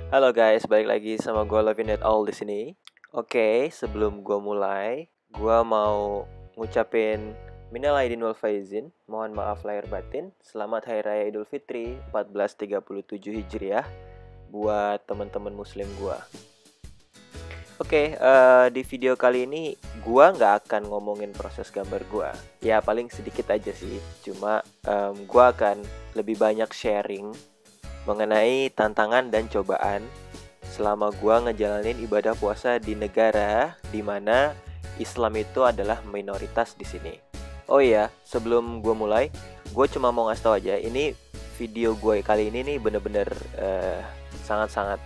Halo guys, balik lagi sama gue Lovin It All di sini. Oke, sebelum gue mulai, gue mau ngucapin minal aidin wal faizin, mohon maaf lahir batin. Selamat Hari Raya Idul Fitri 1437 Hijriah buat teman-teman Muslim gue. Oke, di video kali ini gue nggak akan ngomongin proses gambar gue. Ya paling sedikit aja sih, cuma gue akan lebih banyak sharing mengenai tantangan dan cobaan selama gua ngejalanin ibadah puasa di negara di mana Islam itu adalah minoritas di sini. Oh iya, sebelum gua mulai, gua cuma mau ngasih tau aja, ini video gue kali ini nih bener-bener sangat-sangat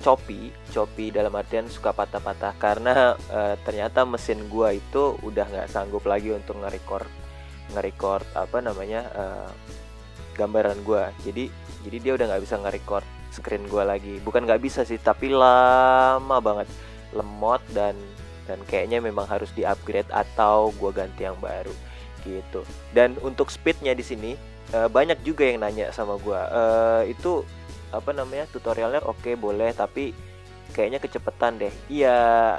choppy dalam artian suka patah-patah karena ternyata mesin gua itu udah nggak sanggup lagi untuk nge-record gambaran gue. Jadi dia udah nggak bisa nge-record screen gue lagi. Bukan nggak bisa sih, tapi lama banget, lemot dan kayaknya memang harus di-upgrade atau gue ganti yang baru gitu. Dan untuk speednya di sini banyak juga yang nanya sama gue, itu tutorialnya oke, boleh, tapi kayaknya kecepetan deh. Iya,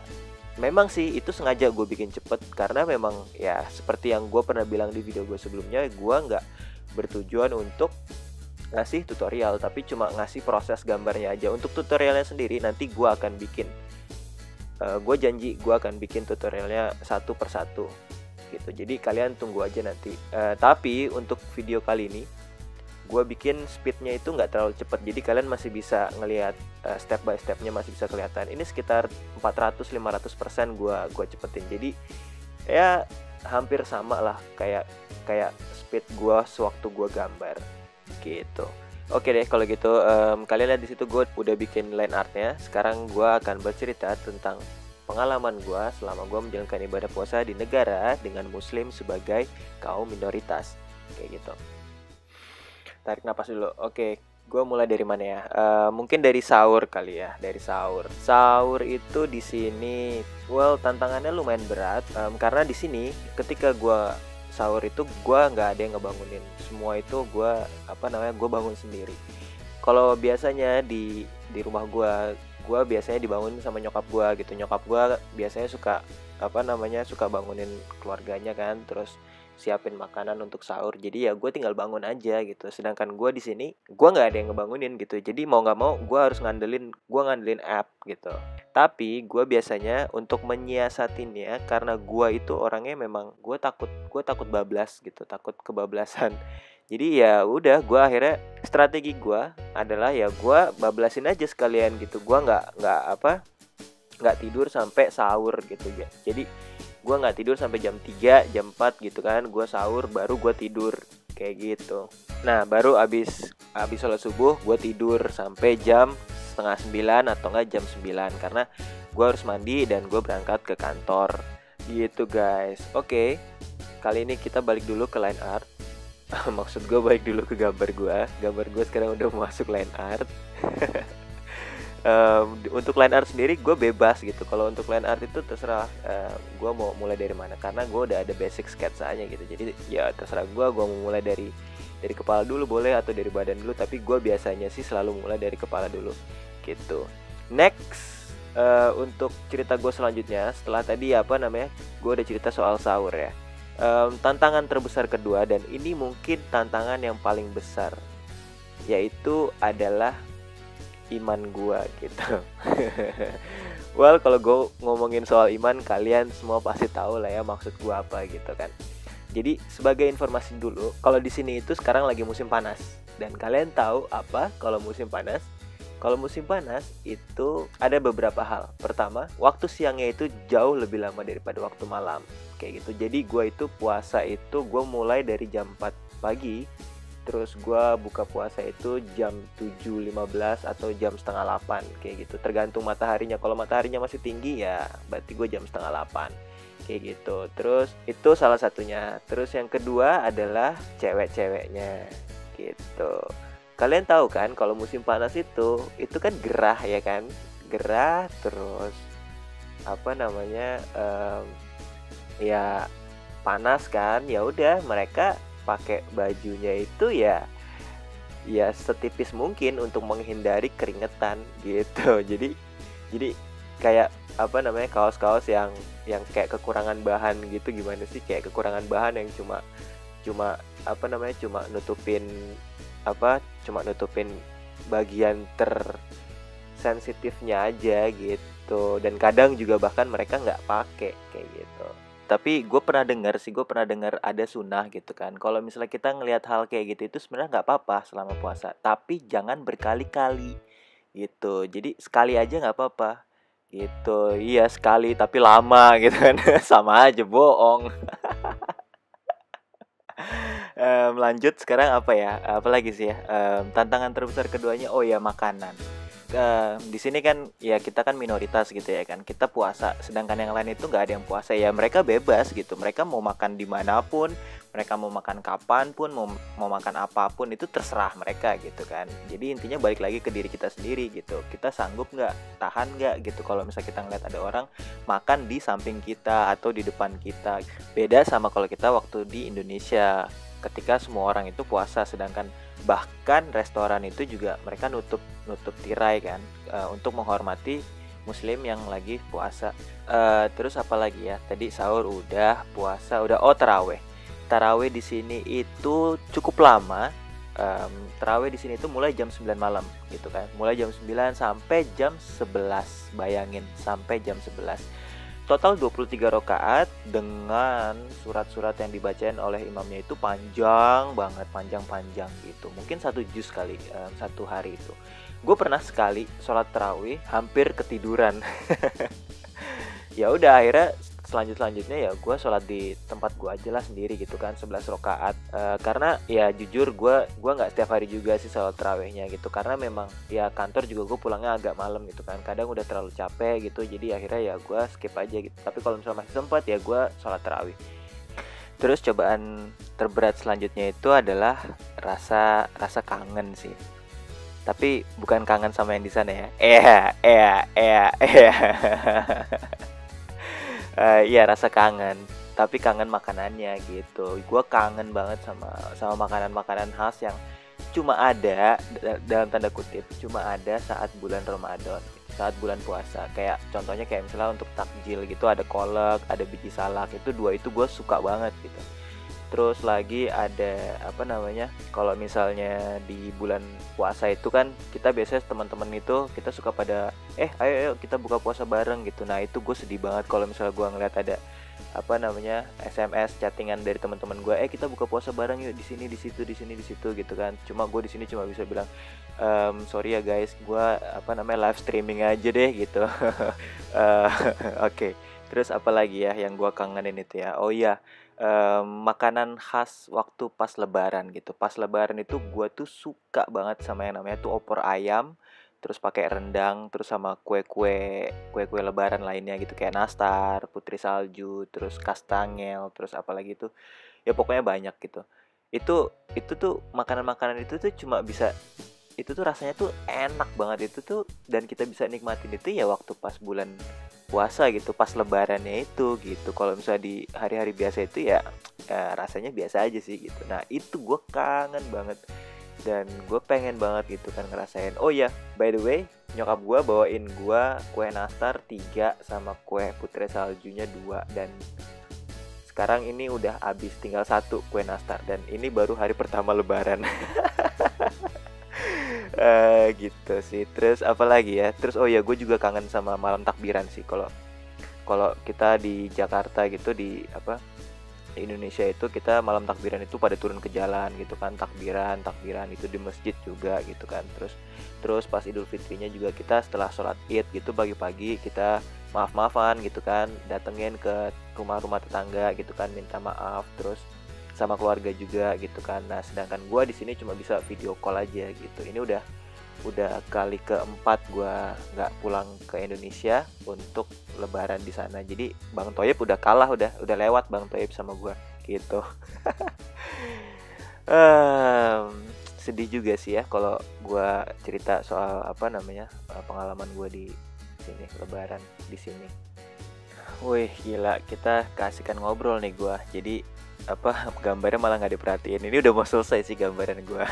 memang sih itu sengaja gue bikin cepet karena memang ya seperti yang gue pernah bilang di video gue sebelumnya, gue nggak bertujuan untuk ngasih tutorial, tapi cuma ngasih proses gambarnya aja. Untuk tutorialnya sendiri nanti gue akan bikin, gue janji gue akan bikin tutorialnya satu persatu gitu. Jadi kalian tunggu aja nanti. Tapi untuk video kali ini gue bikin speednya itu nggak terlalu cepat, jadi kalian masih bisa ngelihat step by stepnya, masih bisa kelihatan. Ini sekitar 400-500% gue cepetin, jadi ya hampir sama lah kayak speed gue sewaktu gue gambar gitu. Oke deh kalau gitu, kalian lihat di situ gue udah bikin line artnya. Sekarang gue akan bercerita tentang pengalaman gue selama gue menjalankan ibadah puasa di negara dengan muslim sebagai kaum minoritas kayak gitu. Tarik napas dulu. Oke, gue mulai dari mana ya? Mungkin dari sahur kali ya. Dari sahur. Sahur itu di sini, tantangannya lumayan berat. Karena di sini, ketika gue sahur itu, gue nggak ada yang ngebangunin. Semua itu gue gue bangun sendiri. Kalau biasanya di rumah gue biasanya dibangunin sama nyokap gue gitu. Nyokap gue biasanya suka suka bangunin keluarganya kan, terus siapin makanan untuk sahur. Jadi ya gue tinggal bangun aja gitu. Sedangkan gue di sini gue nggak ada yang ngebangunin gitu. Jadi mau nggak mau gue harus ngandelin app gitu. Tapi gue biasanya untuk menyiasatinnya, karena gue itu orangnya memang gue takut bablas gitu, takut kebablasan. Jadi ya udah, gue akhirnya strategi gue adalah ya gue bablasin aja sekalian gitu. Gue nggak tidur sampai sahur gitu ya. Jadi gue nggak tidur sampai jam 3, jam 4 gitu kan. Gue sahur baru gue tidur kayak gitu. Nah baru abis sholat subuh gue tidur sampai jam setengah 9 atau enggak jam 9, karena gue harus mandi dan gue berangkat ke kantor gitu guys. Oke, kali ini kita balik dulu ke line art. Maksud gue balik dulu ke gambar gue sekarang udah masuk line art. Untuk line art sendiri gue bebas gitu. Kalau untuk line art itu terserah gue mau mulai dari mana, karena gue udah ada basic sketsanya gitu. Jadi ya terserah gue mau mulai dari kepala dulu boleh, atau dari badan dulu, tapi gue biasanya sih selalu mulai dari kepala dulu gitu. Next, untuk cerita gue selanjutnya setelah tadi gue udah cerita soal sahur ya. Tantangan terbesar kedua, dan ini mungkin tantangan yang paling besar, yaitu adalah iman gue gitu. Kalau gue ngomongin soal iman, kalian semua pasti tahu lah ya maksud gue apa gitu kan. Jadi sebagai informasi dulu, kalau di sini itu sekarang lagi musim panas. Dan kalian tahu apa kalau musim panas? Kalau musim panas itu ada beberapa hal. Pertama, waktu siangnya itu jauh lebih lama daripada waktu malam kayak gitu. Jadi gue itu puasa itu gue mulai dari jam 4 pagi. Terus gue buka puasa itu jam 7.15 atau jam setengah 8 kayak gitu. Tergantung mataharinya. Kalau mataharinya masih tinggi ya berarti gue jam setengah 8 kayak gitu. Terus itu salah satunya. Terus yang kedua adalah cewek-ceweknya gitu. Kalian tahu kan kalau musim panas itu kan gerah ya kan. Gerah terus ya panas kan. Ya udah, mereka pakai bajunya itu ya ya setipis mungkin untuk menghindari keringetan gitu. Jadi kayak apa namanya, kaos-kaos yang kayak kekurangan bahan gitu, gimana sih, kayak kekurangan bahan yang cuma cuma apa namanya, cuma nutupin bagian tersensitifnya aja gitu. Dan kadang juga bahkan mereka nggak pakai kayak gitu. Tapi gue pernah dengar ada sunnah gitu kan. Kalau misalnya kita ngelihat hal kayak gitu itu sebenarnya nggak apa-apa selama puasa, tapi jangan berkali-kali gitu. Jadi sekali aja nggak apa-apa gitu. Iya sekali tapi lama gitu kan. Sama aja bohong. Lanjut sekarang apa ya? Apalagi sih ya? Tantangan terbesar keduanya, oh ya, makanan. Di sini kan ya kita kan minoritas gitu ya kan, kita puasa, sedangkan yang lain itu nggak ada yang puasa. Ya mereka bebas gitu, mereka mau makan dimanapun, mereka mau makan kapan pun, mau makan apapun itu terserah mereka gitu kan. Jadi intinya balik lagi ke diri kita sendiri gitu, kita sanggup nggak, tahan nggak gitu kalau misalnya kita ngeliat ada orang makan di samping kita atau di depan kita. Beda sama kalau kita waktu di Indonesia ketika semua orang itu puasa, sedangkan bahkan restoran itu juga mereka nutup tirai kan, untuk menghormati muslim yang lagi puasa. Terus apa lagi ya, tadi sahur udah, puasa udah. Oh, taraweh di sini itu cukup lama. Taraweh di sini itu mulai jam 9 malam gitu kan, mulai jam 9 sampai jam 11, bayangin, sampai jam 11. Total 23 rakaat dengan surat-surat yang dibacain oleh imamnya itu panjang banget, panjang-panjang gitu. Mungkin 1 juz kali satu hari itu. Gue pernah sekali sholat tarawih hampir ketiduran. Ya udah, akhirnya selanjutnya ya gue sholat di tempat gue aja lah sendiri gitu kan, 11 rakaat. Karena ya jujur gue nggak setiap hari juga sih sholat tarawihnya gitu, karena memang ya kantor juga gue pulangnya agak malam gitu kan, kadang udah terlalu capek gitu, jadi akhirnya ya gue skip aja gitu. Tapi kalau misalnya masih sempat ya gue sholat tarawih. Terus cobaan terberat selanjutnya itu adalah rasa kangen sih. Tapi bukan kangen sama yang di sana ya. Iya, rasa kangen, tapi kangen makanannya gitu. Gue kangen banget sama makanan-makanan khas yang cuma ada, dalam tanda kutip, cuma ada saat bulan Ramadan, saat bulan puasa. Kayak contohnya kayak misalnya untuk takjil gitu, ada kolak, ada biji salak, itu dua itu gue suka banget gitu. Terus lagi ada apa namanya, kalau misalnya di bulan puasa itu kan kita biasanya teman-teman itu kita suka pada ayo kita buka puasa bareng gitu. Nah itu gue sedih banget kalau misalnya gue ngeliat ada apa namanya SMS chattingan dari teman-teman gue, kita buka puasa bareng yuk, di sini di situ di sini di situ gitu kan. Cuma gue di sini cuma bisa bilang sorry ya guys, gue apa namanya live streaming aja deh gitu. Oke. Terus apa lagi ya yang gue kangenin itu ya, oh iya, makanan khas waktu pas lebaran gitu. Pas lebaran itu gue tuh suka banget sama yang namanya tuh opor ayam, terus pakai rendang, terus sama kue-kue lebaran lainnya gitu, kayak nastar, putri salju, terus kastangel, terus apalagi tuh ya pokoknya banyak gitu. Itu tuh makanan-makanan itu tuh cuma bisa, itu tuh rasanya tuh enak banget itu tuh, dan kita bisa nikmatin itu ya waktu pas bulan puasa gitu, pas lebarannya itu gitu. Kalau misalnya di hari-hari biasa itu ya rasanya biasa aja sih gitu. Nah itu gue kangen banget dan gue pengen banget gitu kan ngerasain. Oh ya, by the way, nyokap gue bawain gue kue nastar 3 sama kue putri saljunya 2, dan sekarang ini udah habis, tinggal 1 kue nastar, dan ini baru hari pertama lebaran. Gitu sih. Terus apa lagi ya, terus oh ya gue juga kangen sama malam takbiran sih. Kalau kita di Jakarta gitu, di apa, di Indonesia itu kita malam takbiran itu pada turun ke jalan gitu kan, takbiran itu di masjid juga gitu kan. Terus pas Idul Fitrinya juga kita setelah sholat Id gitu pagi-pagi kita maaf-maafan gitu kan, datengin ke rumah-rumah tetangga gitu kan, minta maaf, terus sama keluarga juga gitu kan. Nah sedangkan gue di sini cuma bisa video call aja gitu. Ini udah kali keempat gue nggak pulang ke Indonesia untuk lebaran di sana. Jadi Bang Toyib udah kalah, udah lewat Bang Toyib sama gue gitu. Sedih juga sih ya kalau gue cerita soal apa namanya pengalaman gue di sini lebaran di sini. Wih gila, kita kasihkan ngobrol nih gue. Jadi gambarnya malah nggak diperhatiin. Ini udah mau selesai sih gambaran gue.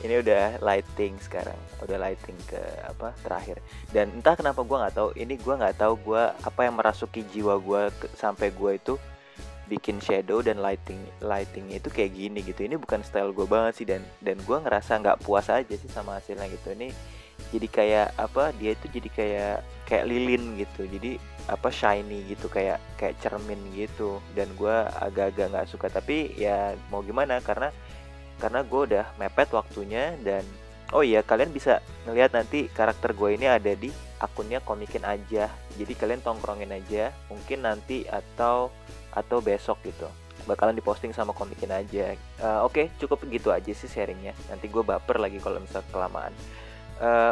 Ini udah lighting sekarang, udah lighting ke terakhir. Dan entah kenapa gue nggak tahu, ini gue nggak tahu gue apa yang merasuki jiwa gue sampai gue itu bikin shadow dan lightingnya itu kayak gini gitu. Ini bukan style gue banget sih, dan gue ngerasa nggak puas aja sih sama hasilnya gitu. Ini jadi kayak dia itu jadi kayak lilin gitu, jadi shiny gitu, kayak cermin gitu, dan gue agak-agak nggak suka. Tapi ya mau gimana, karena gue udah mepet waktunya. Dan oh iya, kalian bisa ngelihat nanti karakter gue ini ada di akunnya Komikin Aja, jadi kalian tongkrongin aja, mungkin nanti atau besok gitu bakalan diposting sama Komikin Aja. Oke, cukup gitu aja sih sharingnya, nanti gue baper lagi kalau misal kelamaan.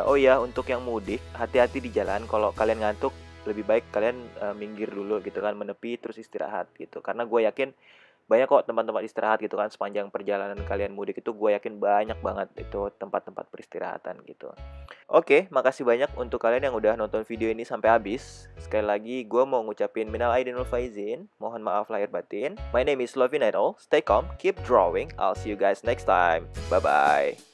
Oh ya, untuk yang mudik, hati-hati di jalan. Kalau kalian ngantuk, lebih baik kalian minggir dulu gitu kan, menepi terus istirahat gitu, karena gue yakin banyak kok tempat-tempat istirahat gitu kan sepanjang perjalanan kalian mudik itu. Gue yakin banyak banget itu tempat-tempat peristirahatan gitu. Oke, makasih banyak untuk kalian yang udah nonton video ini sampai habis. Sekali lagi gue mau ngucapin minal aidin wal faizin, mohon maaf lahir batin. My name is Lovin Idol. Stay calm, keep drawing. I'll see you guys next time. Bye bye.